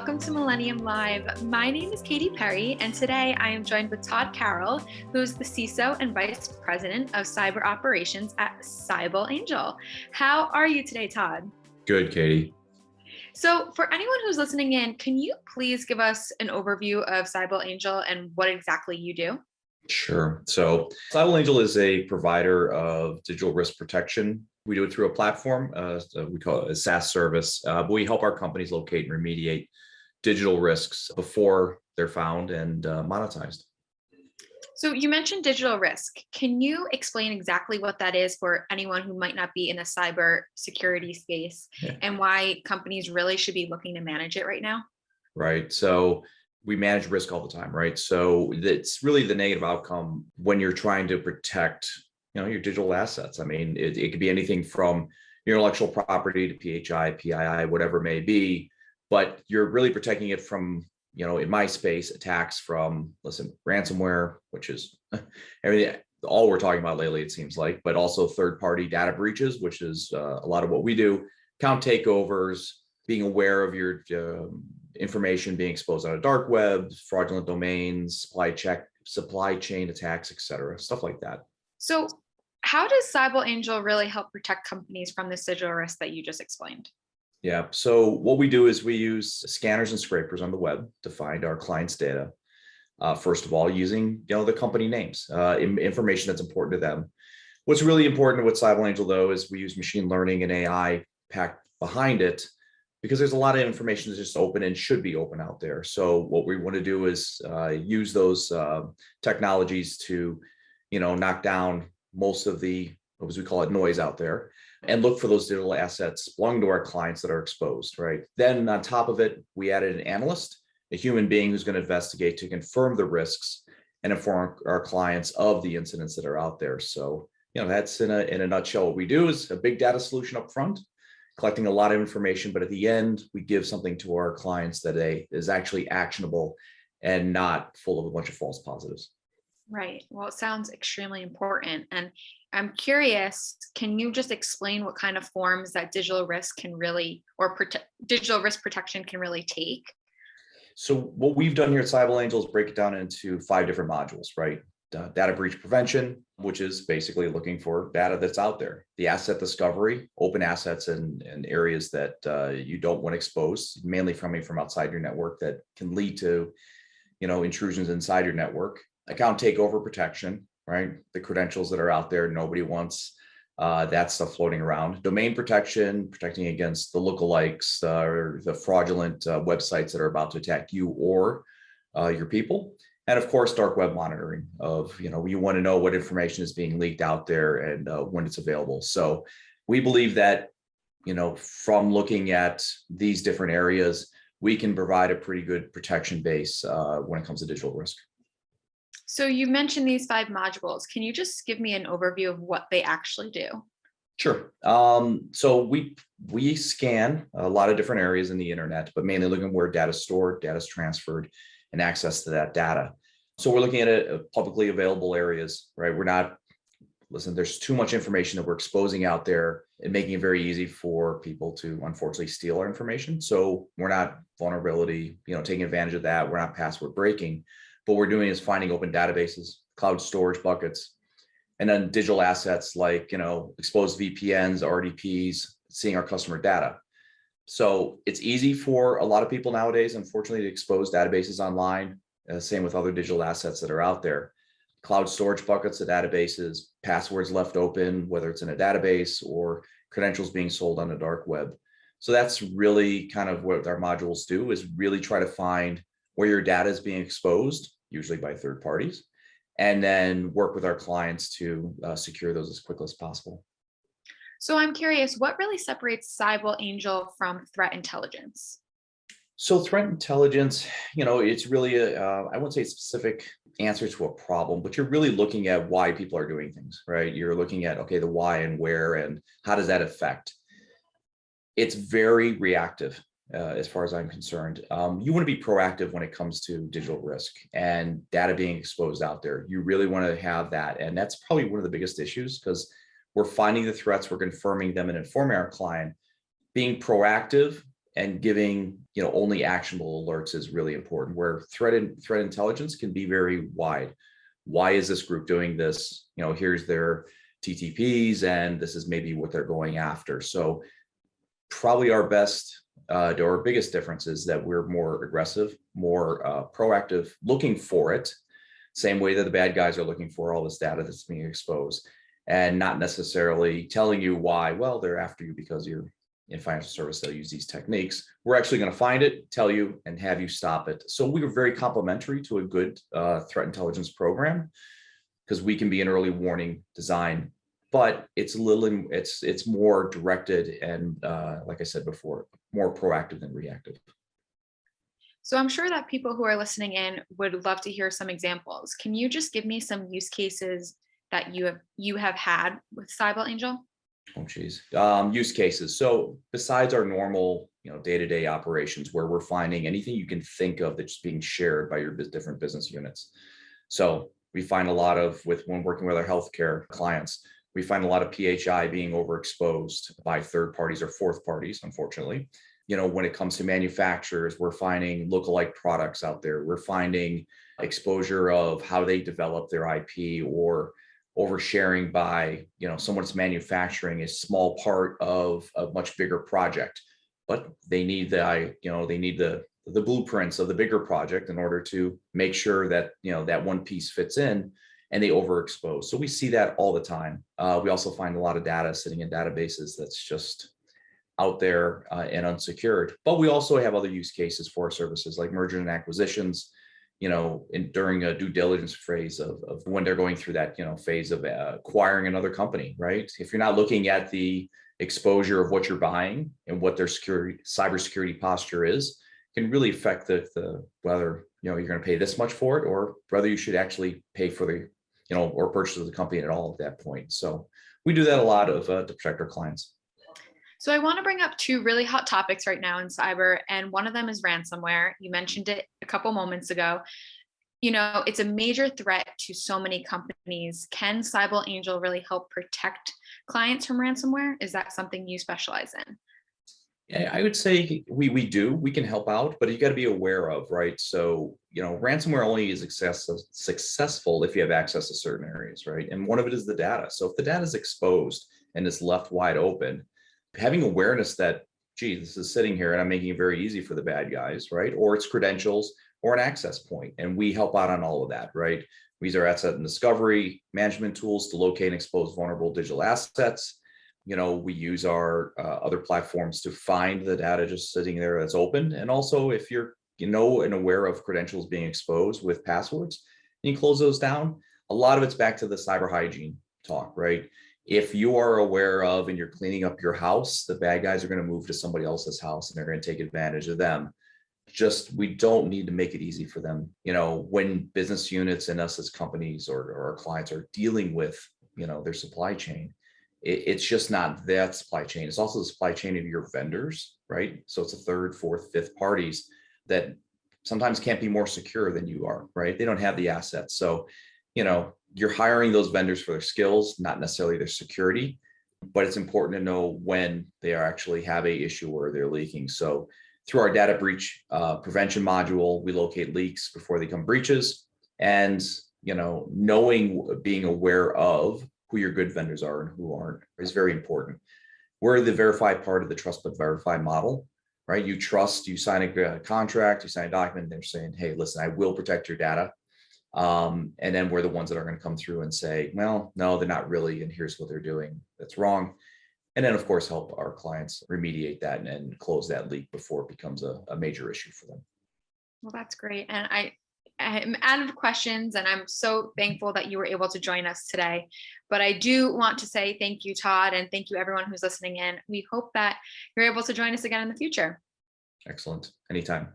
welcome to Millennium Live. My name is Katie Perry, and today I am joined with Todd Carroll, who's the CISO and Vice President of Cyber Operations at CybelAngel. How are you today, Todd? Good, Katie. So for anyone who's listening in, can you please give us an overview of CybelAngel and what exactly you do? Sure. So CybelAngel is a provider of digital risk protection. We do it through a platform. So we call it a SaaS service. But we help our companies locate and remediate digital risks before they're found and monetized. So you mentioned digital risk. Can you explain exactly what that is for anyone who might not be in the cyber security space and why companies really should be looking to manage it right now? Right. So we manage risk all the time, right? So it's really the negative outcome when you're trying to protect, your digital assets. I mean, it could be anything from your intellectual property to PHI, PII, whatever it may be, but you're really protecting it from, in my space, attacks from, ransomware, which is everything, all we're talking about lately, it seems like, but also third-party data breaches, which is a lot of what we do, account takeovers, being aware of your information being exposed on a dark web, fraudulent domains, supply chain attacks, et cetera, stuff like that. So how does CybelAngel really help protect companies from this digital risk that you just explained? Yeah. So what we do is we use scanners and scrapers on the web to find our clients' data. First of all, using the company names, information that's important to them. What's really important with CybelAngel, though, is we use machine learning and AI packed behind it because there's a lot of information that's just open and should be open out there. So what we want to do is use those technologies to, knock down most of the, as we call it, noise out there, and look for those digital assets belonging to our clients that are exposed, right? Then on top of it, we added an analyst, a human being who's going to investigate to confirm the risks and inform our clients of the incidents that are out there. So, that's in a nutshell. What we do is a big data solution up front, collecting a lot of information, but at the end, we give something to our clients that is actually actionable and not full of a bunch of false positives. Right. Well, it sounds extremely important. And I'm curious, can you just explain what kind of forms that digital risk can really, digital risk protection can really take? So what we've done here at CybelAngel is break it down into 5 different modules, right? Data breach prevention, which is basically looking for data that's out there. The asset discovery, open assets in areas that you don't want exposed, mainly from outside your network that can lead to, intrusions inside your network. Account takeover protection, right? The credentials that are out there, nobody wants that stuff floating around. Domain protection, protecting against the lookalikes or the fraudulent websites that are about to attack you or your people. And of course, dark web monitoring of, you want to know what information is being leaked out there and when it's available. So we believe that, from looking at these different areas, we can provide a pretty good protection base when it comes to digital risk. So you mentioned these 5 modules. Can you just give me an overview of what they actually do? Sure. So we scan a lot of different areas in the internet, but mainly looking at where data is stored, data is transferred, and access to that data. So we're looking at it publicly available areas, right? We're not, there's too much information that we're exposing out there and making it very easy for people to unfortunately steal our information. So we're not vulnerability, taking advantage of that. We're not password breaking. What we're doing is finding open databases, cloud storage buckets, and then digital assets like, exposed VPNs, RDPs, seeing our customer data. So it's easy for a lot of people nowadays, unfortunately, to expose databases online. Same with other digital assets that are out there. Cloud storage buckets of databases, passwords left open, whether it's in a database or credentials being sold on the dark web. So that's really kind of what our modules do, is really try to find where your data is being exposed, usually by third parties, and then work with our clients to secure those as quickly as possible. So I'm curious, what really separates CybelAngel from threat intelligence? So threat intelligence, it's really I wouldn't say a specific answer to a problem, but you're really looking at why people are doing things, right? You're looking at, the why and where and how does that affect. It's very reactive. As far as I'm concerned, you want to be proactive when it comes to digital risk and data being exposed out there. You really want to have that. And that's probably one of the biggest issues, because we're finding the threats, we're confirming them and informing our client. Being proactive and giving, only actionable alerts is really important, where threat intelligence can be very wide. Why is this group doing this? Here's their TTPs, and this is maybe what they're going after. So probably our biggest difference is that we're more aggressive, more proactive, looking for it, same way that the bad guys are looking for all this data that's being exposed, and not necessarily telling you why. Well, they're after you because you're in financial service, they'll use these techniques. We're actually going to find it, tell you, and have you stop it. So we are very complementary to a good threat intelligence program, because we can be an early warning design, but it's more directed and, like I said before, more proactive than reactive. So I'm sure that people who are listening in would love to hear some examples. Can you just give me some use cases that you have had with CybelAngel? Oh, geez. Use cases. So besides our normal, day-to-day operations, where we're finding anything you can think of that's being shared by your different business units. So we find a lot of, when working with our healthcare clients, we find a lot of PHI being overexposed by third parties or fourth parties, unfortunately. When it comes to manufacturers, we're finding lookalike products out there. We're finding exposure of how they develop their IP, or oversharing by, someone's manufacturing a small part of a much bigger project, but they need the blueprints of the bigger project in order to make sure that, that one piece fits in, and they overexpose. So we see that all the time. We also find a lot of data sitting in databases that's just out there and unsecured. But we also have other use cases for our services, like merger and acquisitions, during a due diligence phase of when they're going through that, phase of acquiring another company, right? If you're not looking at the exposure of what you're buying and what their cybersecurity posture is, can really affect the whether, you're going to pay this much for it, or whether you should actually pay for the, or purchase the company at all at that point. So we do that a lot to protect our clients. So I want to bring up two really hot topics right now in cyber, and one of them is ransomware. You mentioned it a couple moments ago. It's a major threat to so many companies. Can CybelAngel really help protect clients from ransomware? Is that something you specialize in? Yeah, I would say we can help out, but you got to be aware of, right? So, ransomware only is successful if you have access to certain areas, right? And one of it is the data. So if the data is exposed and it's left wide open, having awareness that, gee, this is sitting here and I'm making it very easy for the bad guys, right? Or it's credentials or an access point. And we help out on all of that, right? We use our asset and discovery management tools to locate and expose vulnerable digital assets. We use our other platforms to find the data just sitting there that's open. And also, if you're, and aware of credentials being exposed with passwords, and you close those down. A lot of it's back to the cyber hygiene talk, right? If you are aware of and you're cleaning up your house, the bad guys are going to move to somebody else's house and they're going to take advantage of them. We don't need to make it easy for them. When business units and us as companies or our clients are dealing with, their supply chain, it's just not that supply chain. It's also the supply chain of your vendors, right? So it's a third, fourth, fifth parties that sometimes can't be more secure than you are, right? They don't have the assets. So, you're hiring those vendors for their skills, not necessarily their security, but it's important to know when they are actually have a issue or they're leaking. So through our data breach prevention module, we locate leaks before they become breaches, and, being aware of who your good vendors are and who aren't is very important. We're the verified part of the trust but verify model, right? You trust, you sign a contract, you sign a document, they're saying, hey, listen, I will protect your data. And then we're the ones that are going to come through and say, well, no, they're not really, and here's what they're doing that's wrong. And then, of course, help our clients remediate that and close that leak before it becomes a major issue for them. Well, that's great. And I'm out of questions, and I'm so thankful that you were able to join us today. But I do want to say thank you, Todd, and thank you everyone who's listening in. We hope that you're able to join us again in the future. Excellent. Anytime.